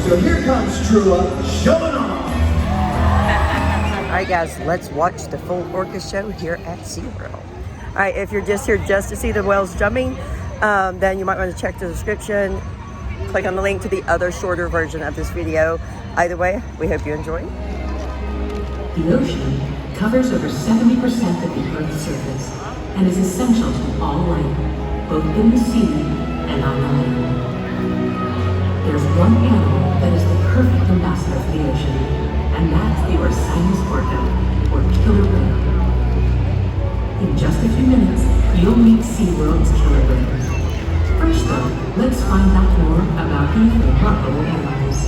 So here comes Trua showing off. Alright guys, let's watch the full orca show here at SeaWorld. Alright, if you're just here just to see the whales jumping, then you might want to check the description. Click on the link to the other shorter version of this video. Either way, we hope you enjoy. The ocean covers over 70% of the Earth's surface and is essential to all life, both in the sea and on the land. There's one animal that is the perfect ambassador for the ocean, and that's the Orca, or killer whale. In just a few minutes, you'll meet SeaWorld's killer whales. First though, let's find out more about these remarkable animals.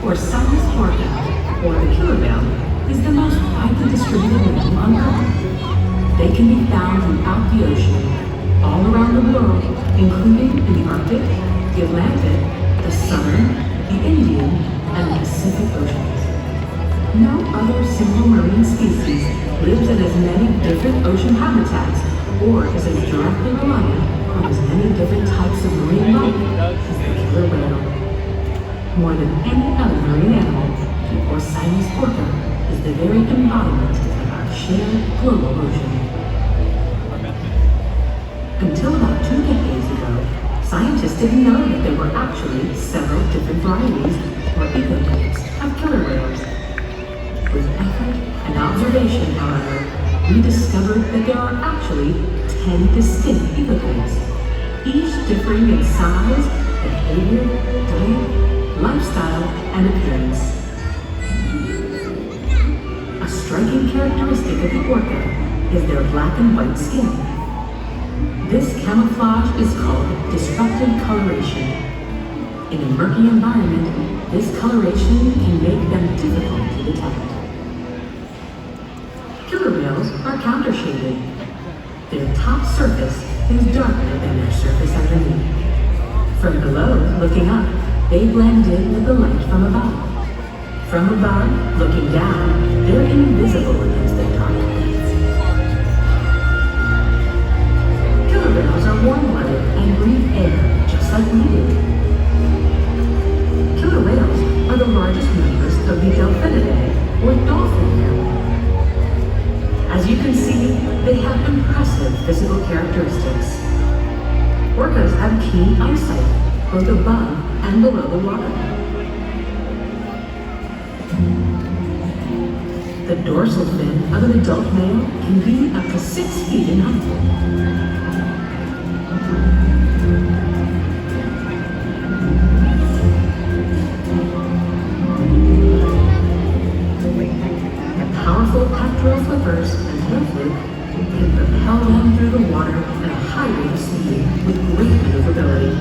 Orca, or the killer whale, is the most widely distributed mammal on Earth. They can be found throughout the ocean, all around the world, including in the Arctic, the Atlantic, the Southern, the Indian, and the Pacific Oceans. No other single marine species lives in as many different ocean habitats or is as directly reliant on as many different types of marine life as the killer whale. More than any other marine animal, the Orca is the very embodiment of our shared global ocean. Until about 2 decades ago, scientists didn't know that there were actually several different varieties or ecotypes of killer whales. With effort and observation, however, we discovered that there are actually 10 distinct ecotypes, each differing in size, behavior, diet, lifestyle, and appearance. A striking characteristic of the orca is their black and white skin. This camouflage is called disrupted coloration. In a murky environment, this coloration can make them difficult to detect. Killer whales are countershaded. Their top surface is darker than their surface underneath. From below, looking up, they blend in with the light from above. From above, looking down, they're invisible against their dark plates. Killer whales are warm-blooded and breathe air just like we do. Killer whales are the largest members of the Delphinidae, or dolphin family. As you can see, they have impressive physical characteristics. Orcas have keen eyesight, both above and below the water. The dorsal fin of an adult male can be up to 6 feet in height. Powerful pectoral flippers and tail flick can propel them through the water at a high rate of speed with great maneuverability.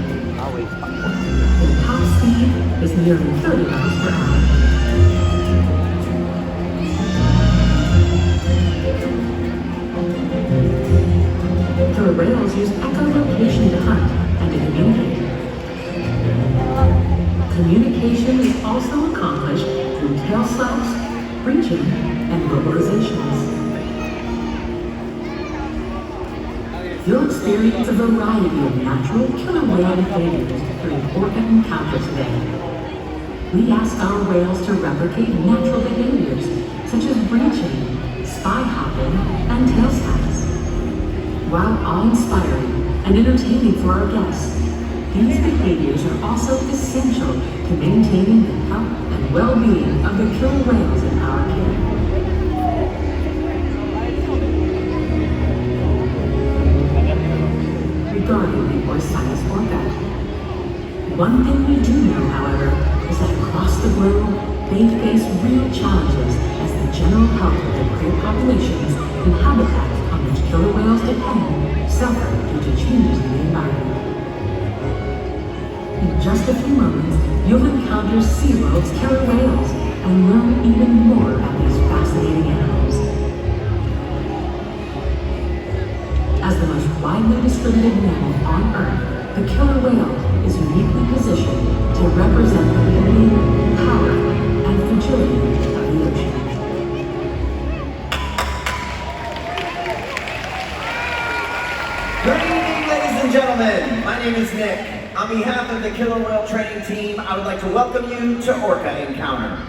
Their top speed is nearly 30 miles per hour. Killer whales use echolocation to hunt and to communicate. Communication is also accomplished through tail slaps, breaching, and vocalizations. You'll experience a variety of natural killer whale behaviors during orca encounter today. We ask our whales to replicate natural behaviors such as breaching, spy hopping, and tail slaps. While awe-inspiring and entertaining for our guests, these behaviors are also essential to maintaining the health and well-being of the killer whales in our care. Regarding the Orca, one thing we do know, however, is that across the globe, they face real challenges as the general health of their prey populations and habitats on which killer whales depend suffer due to changes in the environment. In just a few moments, you'll encounter SeaWorld's killer whales and learn even more about these fascinating animals. As the most widely distributed mammal on Earth, the killer whale is uniquely positioned to represent the beauty, power, and fragility of the ocean. Good evening, ladies and gentlemen. My name is Nick. On behalf of the Killer Whale Training Team, I would like to welcome you to Orca Encounter.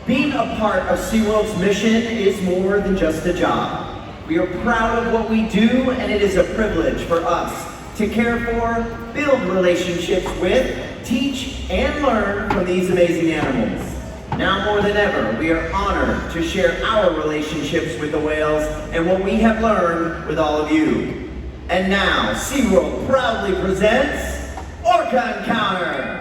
Being a part of SeaWorld's mission is more than just a job. We are proud of what we do, and it is a privilege for us to care for, build relationships with, teach, and learn from these amazing animals. Now more than ever, we are honored to share our relationships with the whales and what we have learned with all of you. And now, SeaWorld proudly presents Orca Encounter!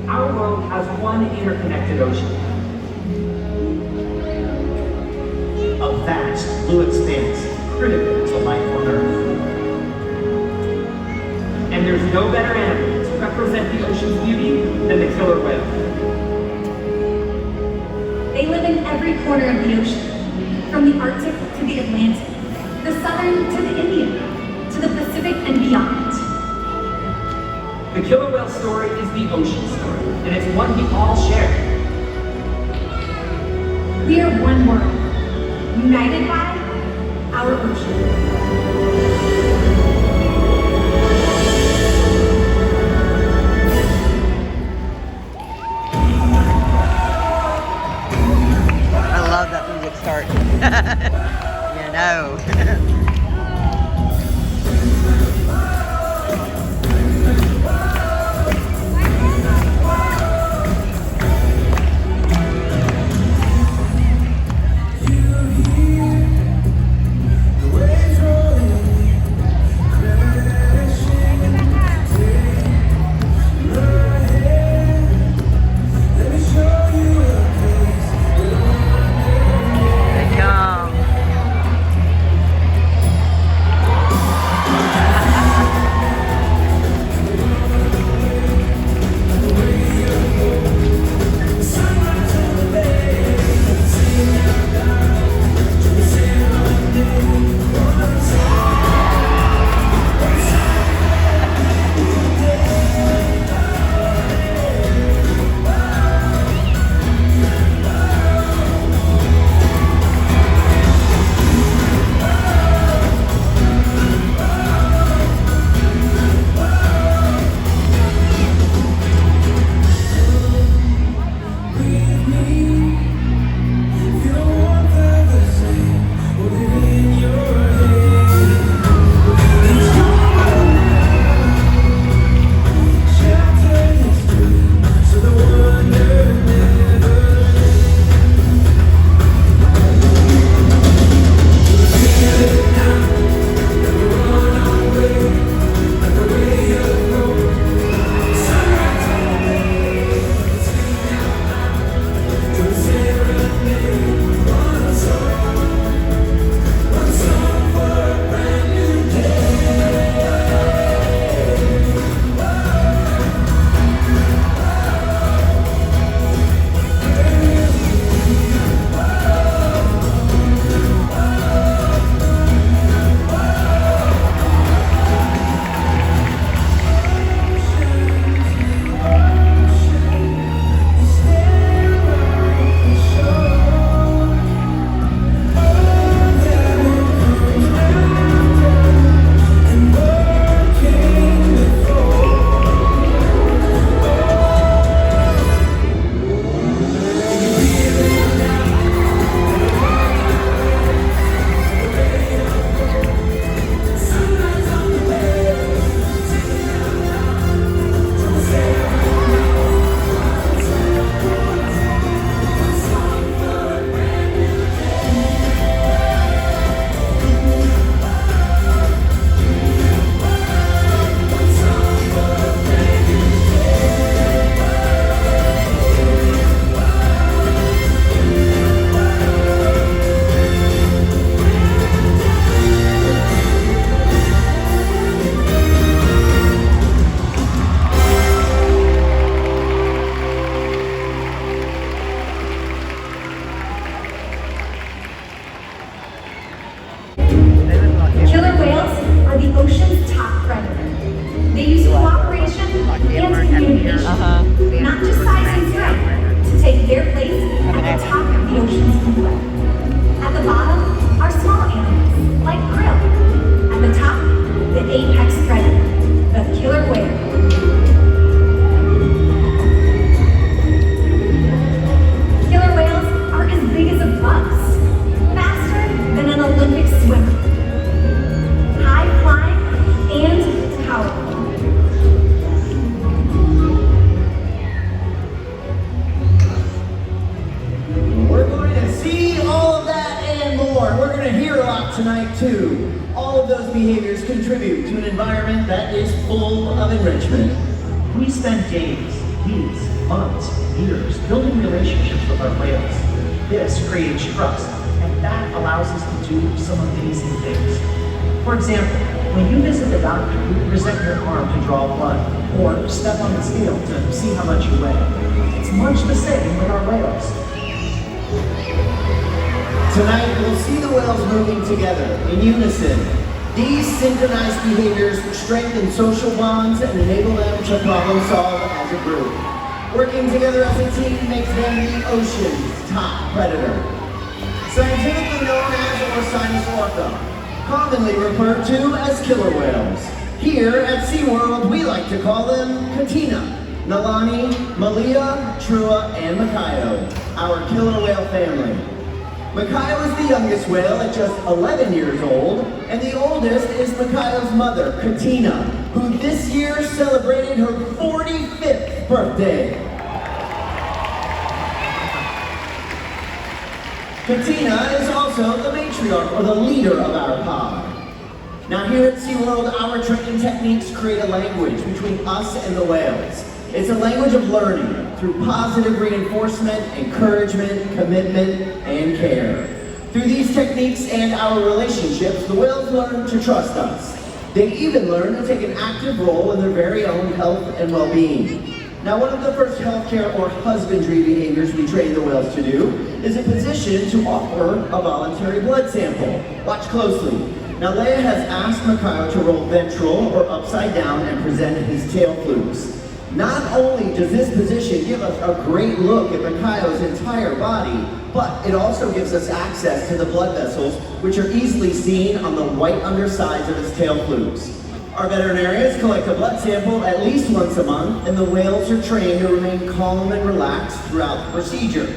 Our world has one interconnected ocean. A vast blue expanse critical to life on Earth. And there's no better animal to represent the ocean's beauty than the killer whale. They live in every corner of the ocean, from the Arctic to the Atlantic, the Southern to the Indian, to the Pacific and beyond. The killer whale story is the ocean story, and it's one we all share. We are one world, united by our ocean. I love that music start. You know. to take their place at the top of the ocean's blue web. At the bottom are small animals, like krill. At the top, the apex predator, the killer whale. Killer whales are as big as a bus, faster than an Olympic swimmer, high flying and powerful. We're going to see all of that and more. We're going to hear a lot tonight too. All of those behaviors contribute to an environment that is full of enrichment. We spend days, weeks, months, years building relationships with our whales. This creates trust, and that allows us to do some amazing things. For example, when you visit the doctor, you present your arm to draw blood, or step on the scale to see how much you weigh. It's much the same with our whales. Tonight, we'll see the whales moving together in unison. These synchronized behaviors strengthen social bonds and enable them to problem solve as a group. Working together as a team makes them the ocean's top predator. Scientifically known as Orca, commonly referred to as killer whales. Here at SeaWorld, we like to call them Katina, Nalani, Malia, Trua, and Makayo, our killer whale family. Makayo is the youngest whale at just 11 years old, and the oldest is Makayo's mother, Katina, who this year celebrated her 45th birthday. Katina is also the matriarch, or the leader of our pod. Now here at SeaWorld, our training techniques create a language between us and the whales. It's a language of learning through positive reinforcement, encouragement, commitment, and care. Through these techniques and our relationships, the whales learn to trust us. They even learn to take an active role in their very own health and well-being. Now, one of the first healthcare or husbandry behaviors we train the whales to do is a position to offer a voluntary blood sample. Watch closely. Now, Leia has asked Makayo to roll ventral or upside down and present his tail flukes. Not only does this position give us a great look at Makayo's entire body, but it also gives us access to the blood vessels, which are easily seen on the white undersides of his tail flukes. Our veterinarians collect a blood sample at least once a month, and the whales are trained to remain calm and relaxed throughout the procedure.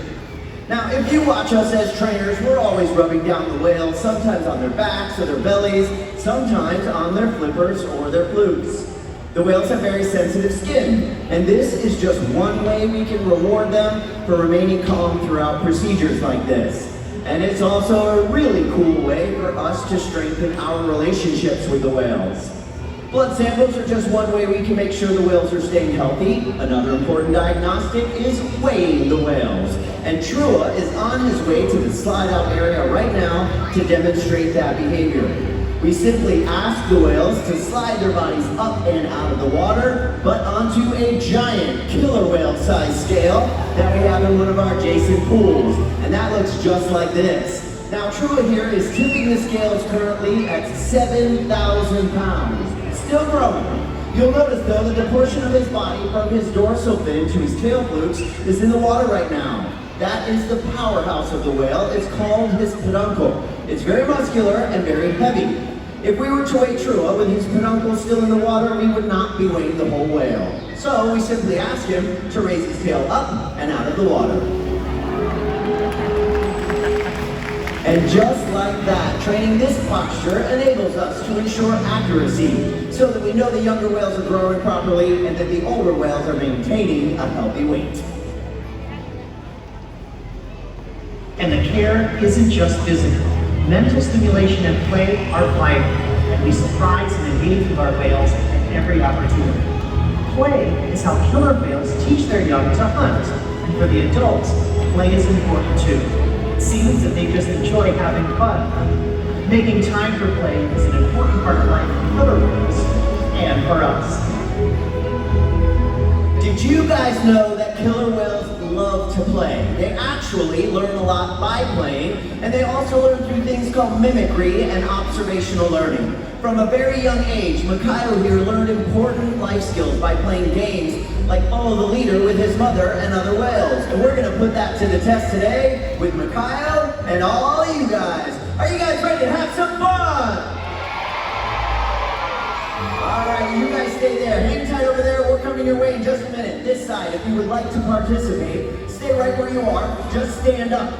Now, if you watch us as trainers, we're always rubbing down the whales, sometimes on their backs or their bellies, sometimes on their flippers or their flukes. The whales have very sensitive skin, and this is just one way we can reward them for remaining calm throughout procedures like this. And it's also a really cool way for us to strengthen our relationships with the whales. Blood samples are just one way we can make sure the whales are staying healthy. Another important diagnostic is weighing the whales. And Trua is on his way to the slide out area right now to demonstrate that behavior. We simply ask the whales to slide their bodies up and out of the water, but onto a giant killer whale size scale that we have in one of our adjacent pools. And that looks just like this. Now Trua here is tipping the scales currently at 7,000 pounds. Still growing. You'll notice though that the portion of his body from his dorsal fin to his tail flukes is in the water right now. That is the powerhouse of the whale. It's called his peduncle. It's very muscular and very heavy. If we were to weigh Trua with his peduncle still in the water, we would not be weighing the whole whale. So we simply ask him to raise his tail up and out of the water. And just like that, training this posture enables us to ensure accuracy so that we know the younger whales are growing properly and that the older whales are maintaining a healthy weight. And the care isn't just physical. Mental stimulation and play are vital, and we surprise and engage with our whales at every opportunity. Play is how killer whales teach their young to hunt, and for the adults, play is important too. It seems that they just enjoy having fun. Making time for play is an important part of life for killer whales, and for us. Did you guys know that killer whales love to play. They actually learn a lot by playing, and they also learn through things called mimicry and observational learning. From a very young age, Mikhail here learned important life skills by playing games like Follow the Leader with his mother and other whales. And we're gonna put that to the test today with Mikhail and all you guys. Are you guys ready to have some fun? All right, you guys stay there. Hang tight over there. We're coming your way in just a minute. This side, if you would like to participate, stay right where you are. Just stand up.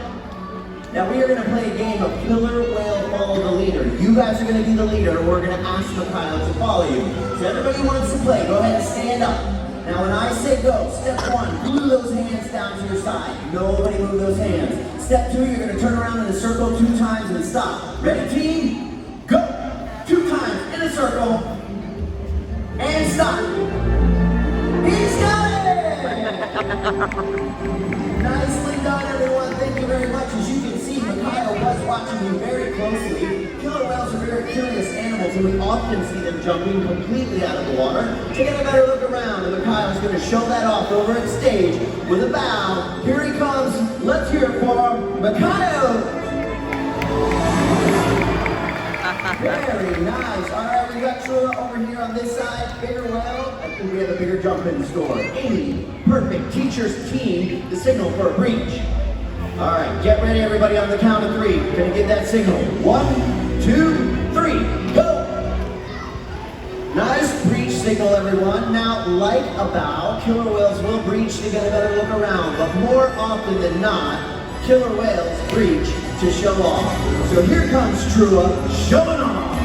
Now we are going to play a game of killer whale follow the leader. You guys are going to be the leader, and we're going to ask Mikhail to follow you. So everybody who wants to play, go ahead and stand up. Now when I say go, step one, glue those hands down to your side. Nobody move those hands. Step two, you're going to turn around in a circle 2 times and stop. Ready, team? Go! 2 times in a circle. And stop. He's got it! Nicely done, everyone. Thank you very much. As you can see, Mikhail was watching you very closely. Killer whales are very curious animals, and we often see them jumping completely out of the water to get a better look around. And Mikhail is going to show that off over at stage with a bow. Here he comes. Let's hear it for Mikhail. Very nice. All right, we got Trua over here on this side. Bigger whale. I think we have a bigger jump in store. Amy, perfect. Teacher's team, the signal for a breach. All right, get ready, everybody, on the count of 3. We're going to get that signal. 1, 2, 3, go! Nice breach signal, everyone. Now, like a bow, killer whales will breach to get a better look around, but more often than not, killer whales breach to show off. So here comes Trua showing off.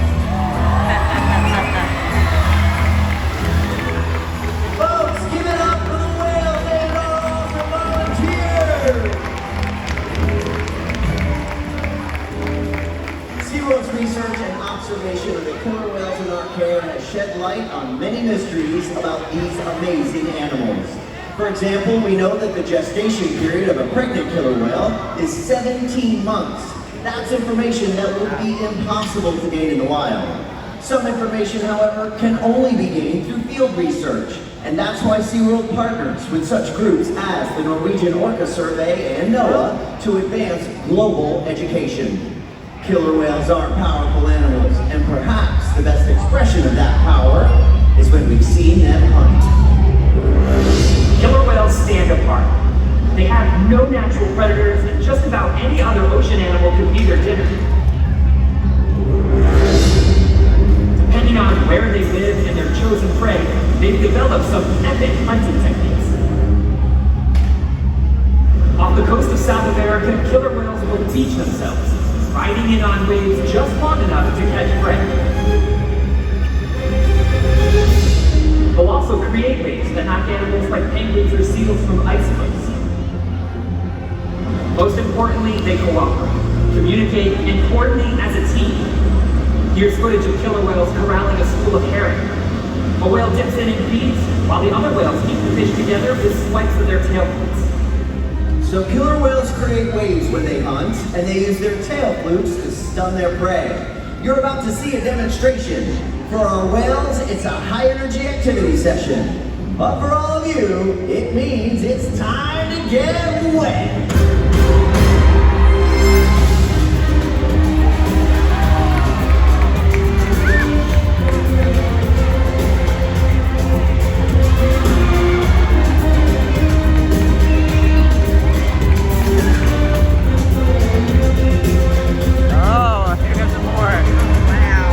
Folks, give it up for the whales and our awesome volunteers. SeaWorld's research and observation of the killer whales in our care has shed light on many mysteries about these amazing animals. For example, we know that the gestation period of a pregnant killer whale is 17 months. That's information that would be impossible to gain in the wild. Some information, however, can only be gained through field research, and that's why SeaWorld partners with such groups as the Norwegian Orca Survey and NOAA to advance global education. Killer whales are powerful animals, and perhaps the best expression of that power is when we've seen them hunt. Killer whales stand apart. They have no natural predators, and just about any other ocean animal could be their dinner. Depending on where they live and their chosen prey, they've developed some epic hunting techniques. Off the coast of South America, killer whales will teach themselves, riding in on waves just long enough to catch prey. They'll also create waves that knock animals like penguins or seals from icebergs. Most importantly, they cooperate, communicate, and coordinate as a team. Here's footage of killer whales corralling a school of herring. A whale dips in and feeds, while the other whales keep the fish together with swipes of their tail flukes. So killer whales create waves when they hunt, and they use their tail flukes to stun their prey. You're about to see a demonstration. For our whales, it's a high-energy activity session. But for all of you, it means it's time to get wet. Oh, here comes some more. Wow.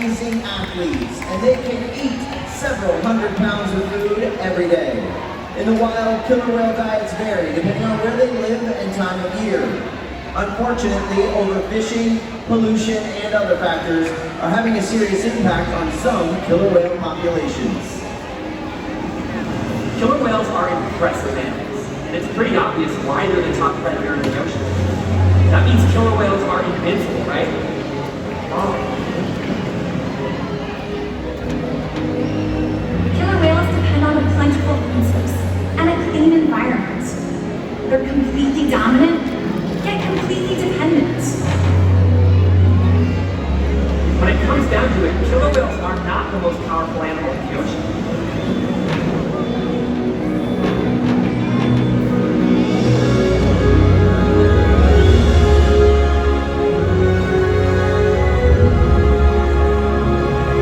amazing athletes, and they can eat several hundred pounds of food every day. In the wild, killer whale diets vary depending on where they live and time of year. Unfortunately, overfishing, pollution, and other factors are having a serious impact on some killer whale populations. Killer whales are impressive animals, and it's pretty obvious why they're the top predator in the ocean. That means killer whales are invincible, right? Wrong. Killer whales depend on a plentiful food source and a clean environment. They're completely dominant, yet completely dependent. When it comes down to it, killer whales are not the most powerful animal in the ocean.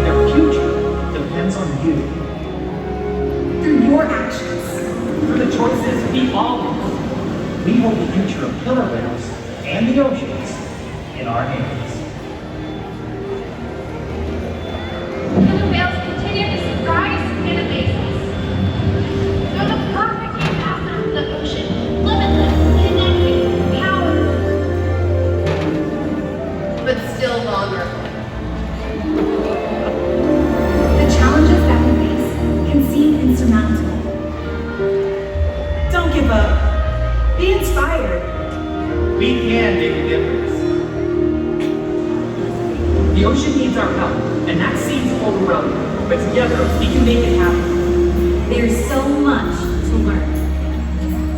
Their future depends on you. Through your actions. Through the choices we all make. We hold the future of killer whales and the oceans in our hands. Killer whales continue to surprise and amaze us. They're the perfect ambassadors of the ocean, limitless, connected, powerful, but still vulnerable. The challenges that we face can seem insurmountable. Don't give up. Be inspired. We can make a difference. The ocean needs our help, and that seems overwhelming. But together, we can make it happen. There's so much to learn.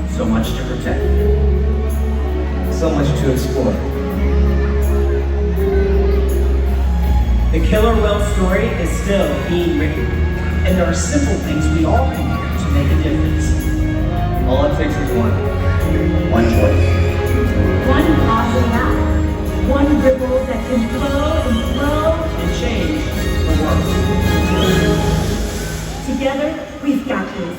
So much to protect. So much to explore. The killer whale story is still being written, and there are simple things we all can do to make a difference. All it takes is one choice. One positive act. One ripple that can flow and flow. And change the world. Together, we've got this.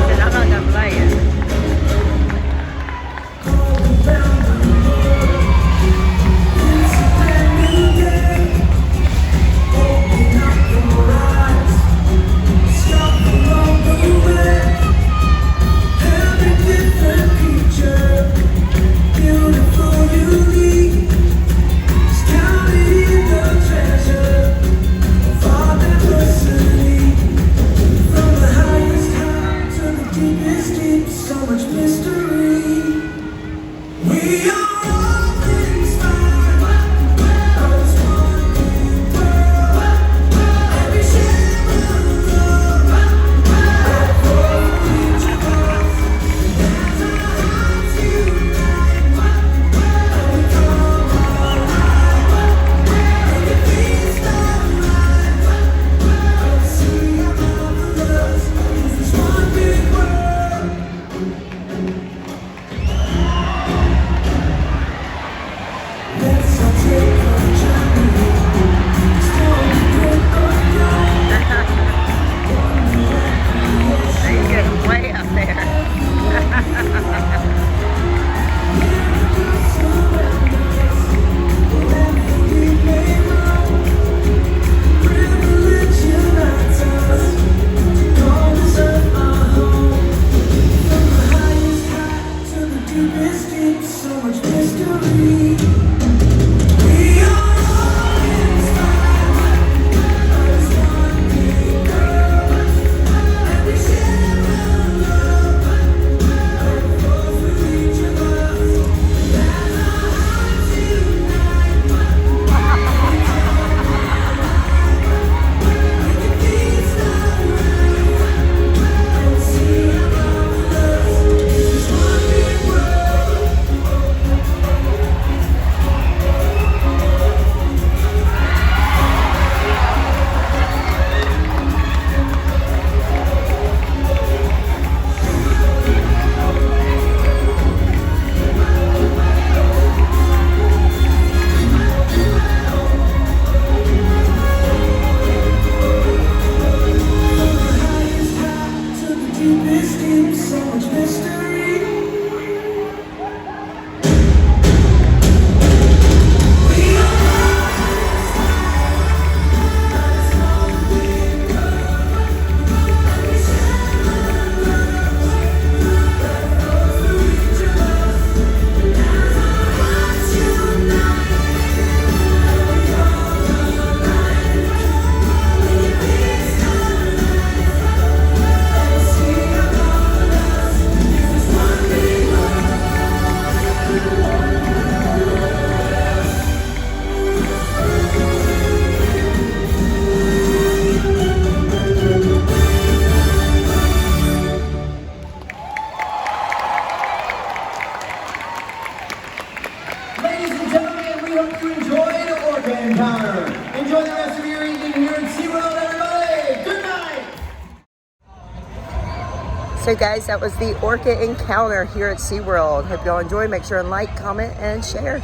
And I'm not gonna play it. Every different creature of your evening here in SeaWorld, everybody. Good night. So guys, that was the Orca encounter here at SeaWorld. Hope y'all enjoy. Make sure and like, comment, and share.